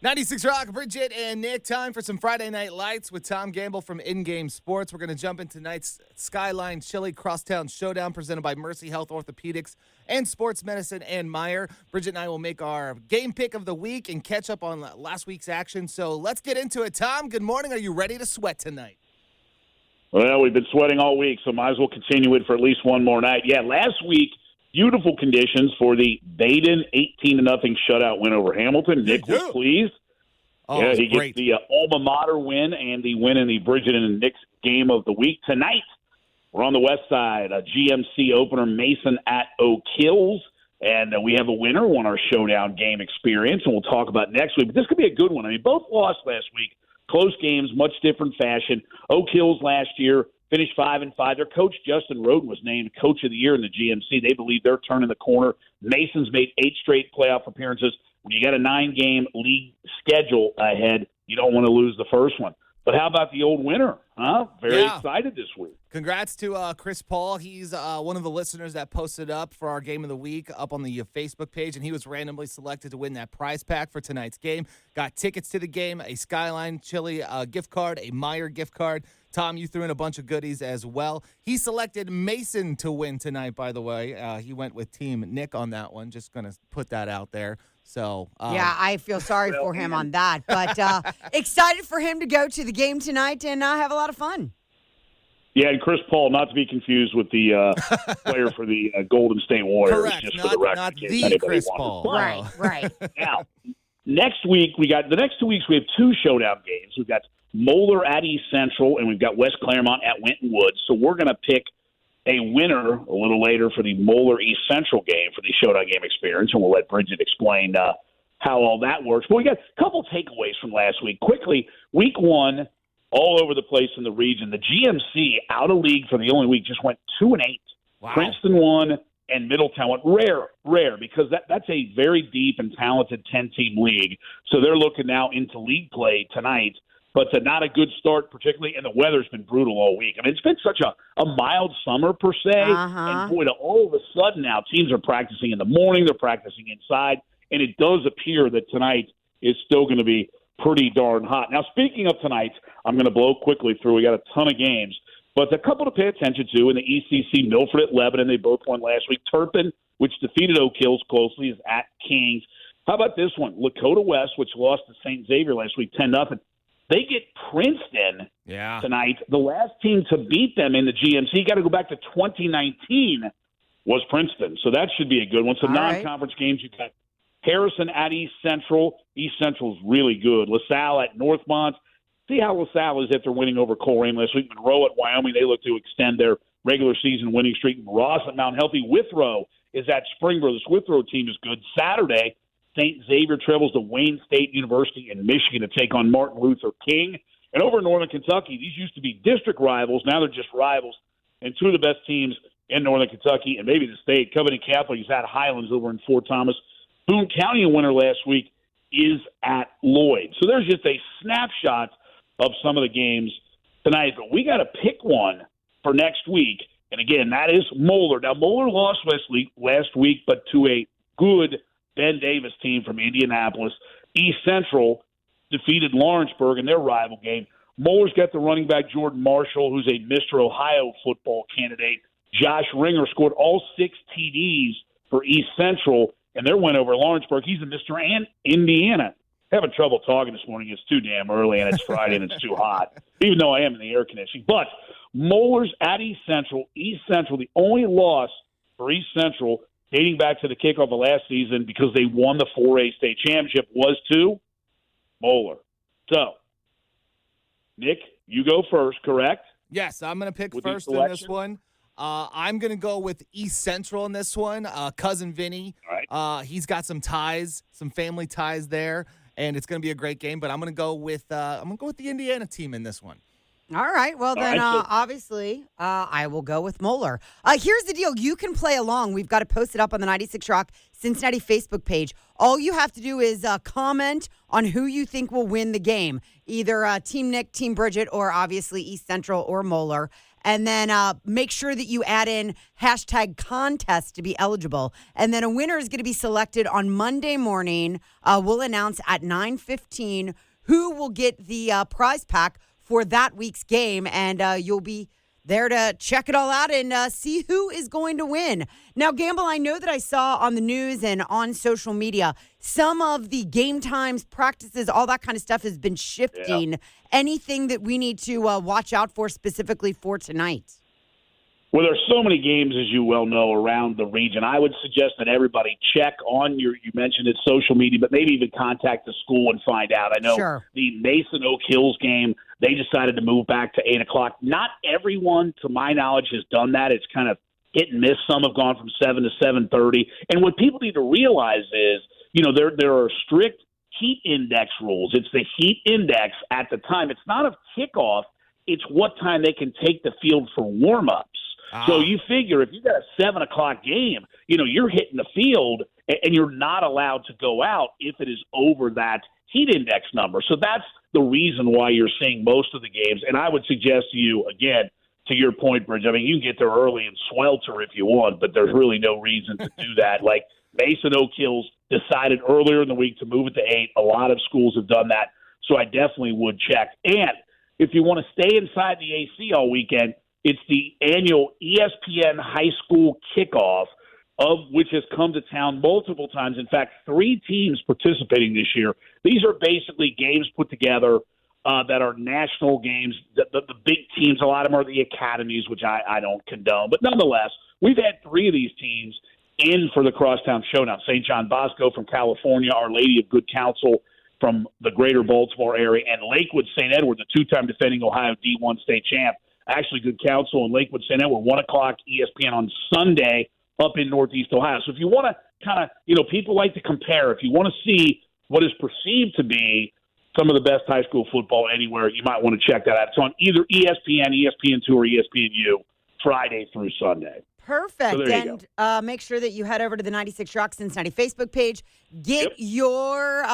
96 Rock, Bridget and Nick. Time for some Friday Night Lights with Tom Gamble from In-Game Sports. We're going to jump into tonight's Skyline Chili Crosstown Showdown presented by Mercy Health Orthopedics and Sports Medicine and Meyer. Bridget and I will make our game pick of the week and catch up on last week's action. So let's get into it. Tom, good morning. Are you ready to sweat tonight? Well, we've been sweating all week, so might as well continue it for at least one more night. Yeah, last week, beautiful conditions for the Baden 18-0 shutout win over Hamilton. Nick was pleased. Oh, yeah, he great. gets the alma mater win and the win in the Bridget and Nick's game of the week. Tonight, we're on the west side, a GMC opener, Mason at Oak Hills. And we have a winner on our Showdown game experience, and we'll talk about next week. But this could be a good one. I mean, both lost last week. Close games, much different fashion. Oak Hills last year finished 5-5. Their coach, Justin Roden, was named Coach of the Year in the GMC. They believe they're turning the corner. Mason's made 8 straight playoff appearances. When you got a 9-game league schedule ahead, you don't want to lose the first one. But how about the old winner? Huh? Very excited this week. Congrats to Chris Paul. He's one of the listeners that posted up for our game of the week up on the Facebook page, and he was randomly selected to win that prize pack for tonight's game. Got tickets to the game, a Skyline Chili gift card, a Meyer gift card. Tom, you threw in a bunch of goodies as well. He selected Mason to win tonight, by the way. He went with Team Nick on that one. Just going to put that out there. So yeah, I feel sorry for him on that. But excited for him to go to the game tonight and have a lot of fun. Yeah, and Chris Paul, not to be confused with the player for the Golden State Warriors. Correct, just not, for the record, not the Chris Paul. Right. Now, next week, the next 2 weeks, we have 2 showdown games. We've got Moeller at East Central, and we've got West Claremont at Winton Woods. So we're going to pick a winner a little later for the Moeller East Central game for the Showdown game experience, and we'll let Bridget explain how all that works. But we got a couple takeaways from last week. Quickly, week 1, all over the place in the region. The GMC out of league for the only week just went 2-8. Wow. Princeton won, and Middletown went rare, because that's a very deep and talented 10-team league. So they're looking now into league play tonight. But not a good start, particularly, and the weather's been brutal all week. I mean, it's been such a mild summer, per se, and boy, all of a sudden now teams are practicing in the morning, they're practicing inside, and it does appear that tonight is still going to be pretty darn hot. Now, speaking of tonight, I'm going to blow quickly through. We got a ton of games, but a couple to pay attention to in the ECC. Milford at Lebanon, they both won last week. Turpin, which defeated Oak Hills closely, is at Kings. How about this one? Lakota West, which lost to St. Xavier last week, 10-0. They get Princeton tonight. The last team to beat them in the GMC, got to go back to 2019, was Princeton. So that should be a good one. So non-conference games, you've got Harrison at East Central. East Central's really good. LaSalle at Northmont. See how LaSalle is after winning over Coleraine last week. Monroe at Wyoming, they look to extend their regular season winning streak. Ross at Mount Healthy. Withrow is at Springboro. This Withrow team is good. Saturday, St. Xavier travels to Wayne State University in Michigan to take on Martin Luther King. And over in Northern Kentucky, these used to be district rivals. Now they're just rivals. And 2 of the best teams in Northern Kentucky and maybe the state, Covenant Catholic is at Highlands over in Fort Thomas. Boone County, a winner last week, is at Lloyd. So there's just a snapshot of some of the games tonight. But we got to pick one for next week. And again, that is Moeller. Now, Moeller lost last week, but to a good Ben Davis team from Indianapolis. East Central defeated Lawrenceburg in their rival game. Moeller's got the running back Jordan Marshall, who's a Mr. Ohio football candidate. Josh Ringer scored all 6 TDs for East Central, and their win over Lawrenceburg. He's a Mr. Indiana. Having trouble talking this morning. It's too damn early, and it's Friday, and it's too hot, even though I am in the air conditioning. But Moeller's at East Central. East Central, the only loss for East Central dating back to the kickoff of last season because they won the 4A state championship was to Moeller. So, Nick, you go first, correct? Yes, I'm going to pick first in this one. I'm going to go with East Central in this one. Cousin Vinny, he's got some ties, some family ties there, and it's going to be a great game. But I'm going to go with the Indiana team in this one. All right. Well, then, obviously, I will go with Moeller. Here's the deal. You can play along. We've got it posted up on the 96 Rock Cincinnati Facebook page. All you have to do is comment on who you think will win the game, either Team Nick, Team Bridget, or obviously East Central or Moeller. And then make sure that you add in hashtag contest to be eligible. And then a winner is going to be selected on Monday morning. We'll announce at 9:15 who will get the prize pack for that week's game. And you'll be there to check it all out and see who is going to win. Now, Gamble, I know that I saw on the news and on social media, some of the game times, practices, all that kind of stuff has been shifting. Yeah. Anything that we need to watch out for specifically for tonight? Well, there's so many games, as you well know, around the region. I would suggest that everybody check on you mentioned it, social media, but maybe even contact the school and find out. I know the Mason Oak Hills game, they decided to move back to 8 o'clock. Not everyone, to my knowledge, has done that. It's kind of hit and miss. Some have gone from 7 to 7:30. And what people need to realize is, there are strict heat index rules. It's the heat index at the time. It's not a kickoff. It's what time they can take the field for warm-ups. So you figure if you got a 7 o'clock game, you're hitting the field and you're not allowed to go out if it is over that heat index number. So that's the reason why you're seeing most of the games. And I would suggest to you, again, to your point, Bridge, I mean, you can get there early and swelter if you want, but there's really no reason to do that. Like Mason Oak Hills decided earlier in the week to move it to 8. A lot of schools have done that. So I definitely would check. And if you want to stay inside the AC all weekend, it's the annual ESPN High School Kickoff, of which has come to town multiple times. In fact, 3 teams participating this year. These are basically games put together that are national games. The big teams, a lot of them are the academies, which I don't condone. But nonetheless, we've had 3 of these teams in for the Crosstown Showdown. St. John Bosco from California, Our Lady of Good Counsel from the greater Baltimore area, and Lakewood St. Edward, the 2-time defending Ohio D1 state champ. Actually, Good Counsel and Lakewood St. Edward, 1 o'clock ESPN on Sunday up in Northeast Ohio. So if you want to kind of, people like to compare. If you want to see what is perceived to be some of the best high school football anywhere, you might want to check that out. It's on either ESPN, ESPN2, or ESPNU, Friday through Sunday. Perfect. So and make sure that you head over to the 96 Rock Cincinnati Facebook page. Get your,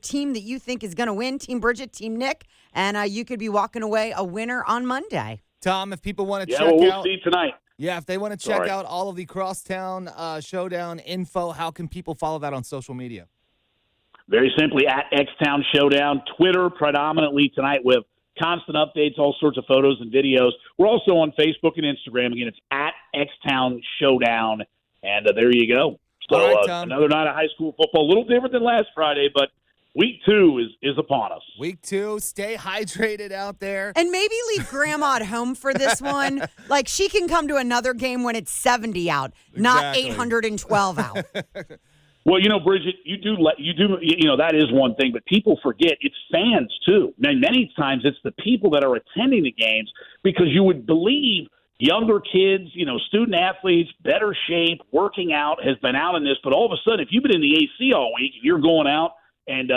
team that you think is going to win, Team Bridget, Team Nick, and you could be walking away a winner on Monday. Tom, if people want to check we'll out. See tonight. Yeah, if they want to check out all of the Crosstown Showdown info, how can people follow that on social media? Very simply, at Xtown Showdown. Twitter predominantly tonight with constant updates, all sorts of photos and videos. We're also on Facebook and Instagram. Again, it's at Xtown Showdown. And there you go. So another night of high school football. A little different than last Friday, but week 2 is upon us. Week 2, stay hydrated out there. And maybe leave Grandma at home for this one. Like, she can come to another game when it's 70 out, not 812 out. Well, Bridget, you do, that is one thing, but people forget it's fans too. Many times it's the people that are attending the games, because you would believe younger kids, student athletes, better shape, working out, has been out in this, but all of a sudden, if you've been in the AC all week, if you're going out and,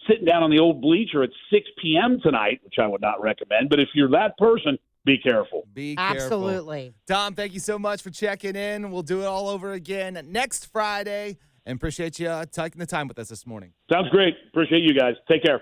sitting down on the old bleacher at 6 p.m. tonight, which I would not recommend, but if you're that person, be careful. Be careful. Absolutely. Tom, thank you so much for checking in. We'll do it all over again next Friday. And appreciate you taking the time with us this morning. Sounds great. Appreciate you guys. Take care.